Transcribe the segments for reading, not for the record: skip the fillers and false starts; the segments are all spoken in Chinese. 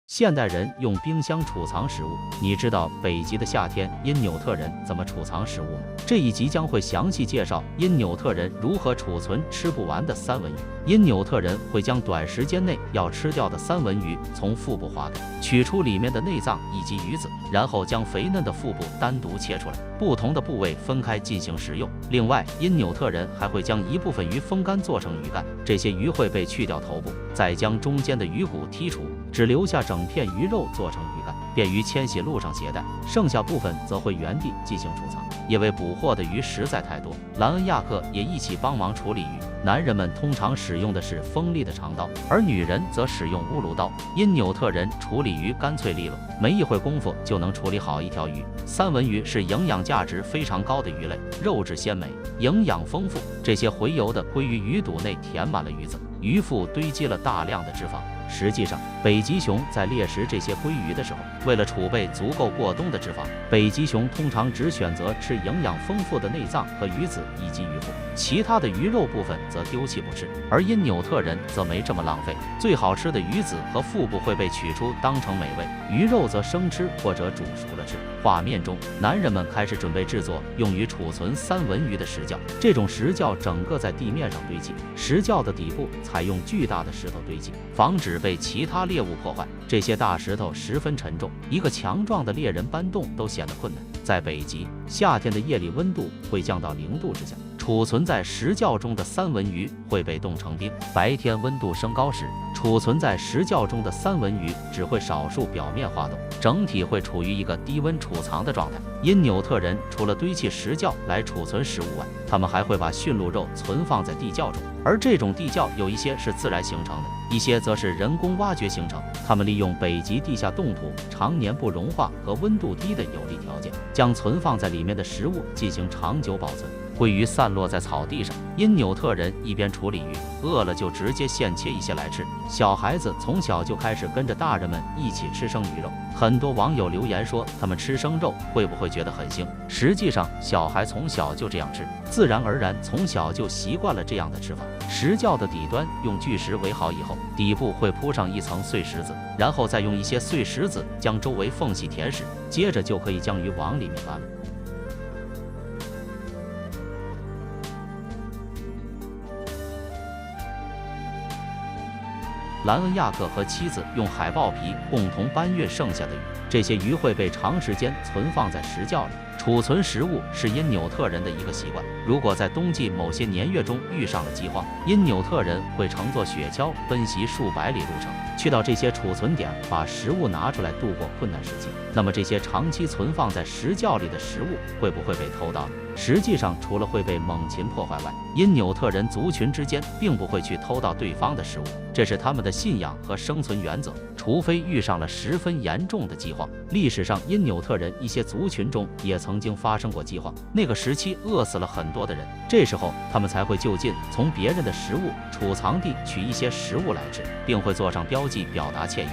现代人用冰箱储藏食物，你知道北极的夏天因纽特人怎么储藏食物吗？这一集将会详细介绍因纽特人如何储存吃不完的三文鱼。因纽特人会将短时间内要吃掉的三文鱼从腹部划开，取出里面的内脏以及鱼子，然后将肥嫩的腹部单独切出来，不同的部位分开进行食用。另外，因纽特人还会将一部分鱼风干做成鱼干，这些鱼会被去掉头部，再将中间的鱼骨剔除，只留下整片鱼肉做成鱼干，便于迁徙路上携带，剩下部分则会原地进行储藏。因为捕获的鱼实在太多，兰恩亚克也一起帮忙处理鱼。男人们通常使用的是锋利的长刀，而女人则使用乌橹刀。因纽特人处理鱼干脆利落，没一会功夫就能处理好一条鱼。三文鱼是营养价值非常高的鱼类，肉质鲜美，营养丰富。这些洄游的鲑鱼鱼肚内填满了鱼子，鱼腹堆积了大量的脂肪。实际上，北极熊在猎食这些鲑鱼的时候，为了储备足够过冬的脂肪，北极熊通常只选择吃营养丰富的内脏和鱼子以及鱼腹，其他的鱼肉部分则丢弃不吃。而因纽特人则没这么浪费，最好吃的鱼子和腹部会被取出当成美味，鱼肉则生吃或者煮熟了吃。画面中，男人们开始准备制作用于储存三文鱼的石窖，这种石窖整个在地面上堆积，石窖的底部采用巨大的石头堆积，防止被其他猎物破坏。这些大石头十分沉重，一个强壮的猎人搬动都显得困难。在北极，夏天的夜里温度会降到0度之下，储存在石窖中的三文鱼会被冻成冰。白天温度升高时，储存在石窖中的三文鱼只会少数表面化冻，整体会处于一个低温储藏的状态。因纽特人除了堆砌石窖来储存食物外，他们还会把驯鹿肉存放在地窖中，而这种地窖有一些是自然形成的，一些则是人工挖掘形成。他们利用北极地下冻土常年不融化和温度低的有利条件，将存放在里面的食物进行长久保存。鲑鱼散落在草地上，因纽特人一边处理鱼，饿了就直接现切一些来吃。小孩子从小就开始跟着大人们一起吃生鱼肉，很多网友留言说他们吃生肉会不会觉得很腥？实际上，小孩从小就这样吃，自然而然从小就习惯了这样的吃法。石窖的底端用巨石围好以后，底部会铺上一层碎石子，然后再用一些碎石子将周围缝隙填实，接着就可以将鱼往里面搬了。兰恩亚克和妻子用海豹皮共同搬运剩下的鱼，这些鱼会被长时间存放在石窖里。储存食物是因纽特人的一个习惯。如果在冬季某些年月中遇上了饥荒，因纽特人会乘坐雪橇奔袭数百里路程，去到这些储存点，把食物拿出来度过困难时期。那么这些长期存放在石窖里的食物会不会被偷盗呢？实际上，除了会被猛禽破坏外，因纽特人族群之间并不会去偷盗对方的食物，这是他们的信仰和生存原则。除非遇上了十分严重的饥荒。历史上，因纽特人一些族群中也曾经发生过饥荒，那个时期饿死了很多的人，这时候他们才会就近从别人的食物储藏地取一些食物来吃，并会做上标记表达歉意。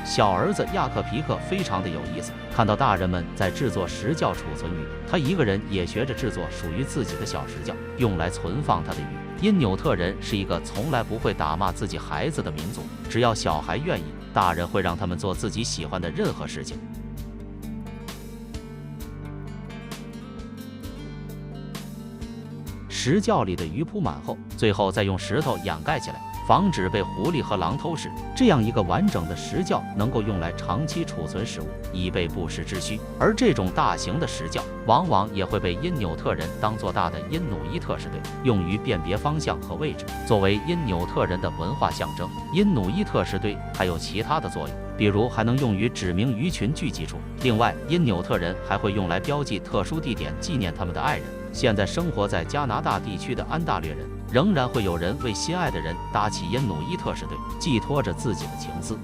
小儿子亚克皮克非常的有意思，看到大人们在制作石窖储存鱼，他一个人也学着制作属于自己的小石窖，用来存放他的鱼。因纽特人是一个从来不会打骂自己孩子的民族，只要小孩愿意，大人会让他们做自己喜欢的任何事情。石窖里的鱼铺满后，最后再用石头掩盖起来，防止被狐狸和狼偷食。这样一个完整的石窖能够用来长期储存食物，以备不时之需。而这种大型的石窖往往也会被因纽特人当作大的因努伊特士队，用于辨别方向和位置。作为因纽特人的文化象征，因努伊特士队还有其他的作用，比如还能用于指明鱼群聚集处。另外，因纽特人还会用来标记特殊地点，纪念他们的爱人。现在生活在加拿大地区的安大略人，仍然会有人为心爱的人搭起因努伊特士队，寄托着自己的情思。